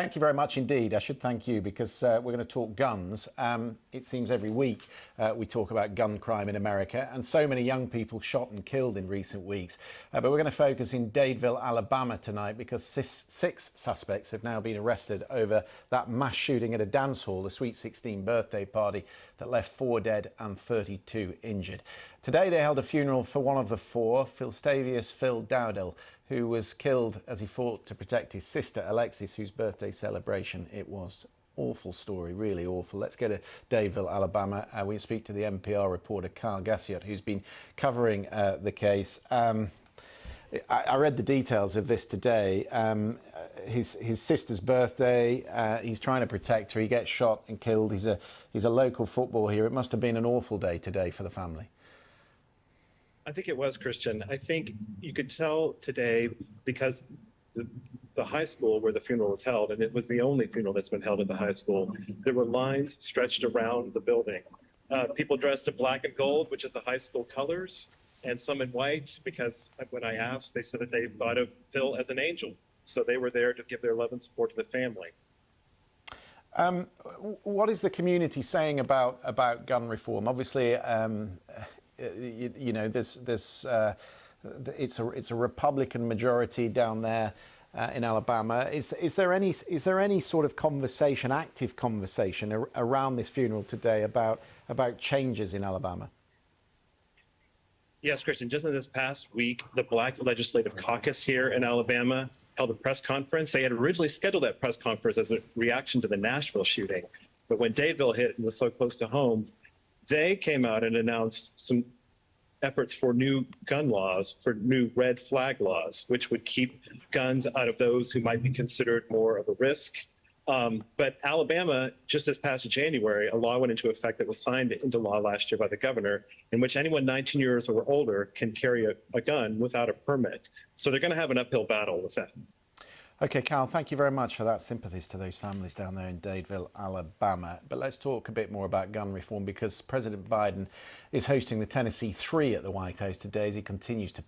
Thank you very much indeed. I should thank you because we're going to talk guns. It seems every week we talk about gun crime in America, and so many young people shot and killed in recent weeks. But we're going to focus in Dadeville, Alabama tonight because six suspects have now been arrested over that mass shooting at a dance hall, the Sweet 16 birthday party that left 4 dead and 32 injured. Today they held a funeral for one of the 4, Philstavious Dowdell, who was killed as he fought to protect his sister Alexis, whose birthday celebration it was. Awful story, really awful. Let's go to Dadeville, Alabama. We speak to the NPR reporter Gassiott, who's been covering the case. I read the details of this today. His sister's birthday. He's trying to protect her. He gets shot and killed. He's a local football hero. It must have been an awful day today for the family. I think it was, Christian. I think you could tell today because the high school where the funeral was held, and it was the only funeral that's been held at the high school, there were lines stretched around the building. People dressed in black and gold, which is the high school colors, and some in white, because when I asked, they said that they thought of Phil as an angel. So they were there to give their love and support to the family. What is the community saying about gun reform? Obviously, you know, it's a Republican majority down there in Alabama. Is there any sort of conversation, active conversation around this funeral today about changes in Alabama? Yes, Christian. Just in this past week, the Black Legislative Caucus here in Alabama held a press conference. They had originally scheduled that press conference as a reaction to the Nashville shooting, but when Dadeville hit and was so close to home, they came out and announced some efforts for new gun laws, for new red flag laws, which would keep guns out of those who might be considered more of a risk. But Alabama, just this past January, a law went into effect that was signed into law last year by the governor, in which anyone 19 years or older can carry a gun without a permit. So they're going to have an uphill battle with that. Okay, Cal, thank you very much for that. Sympathies to those families down there in Dadeville, Alabama. But let's talk a bit more about gun reform because President Biden is hosting the Tennessee 3 at the White House today as he continues to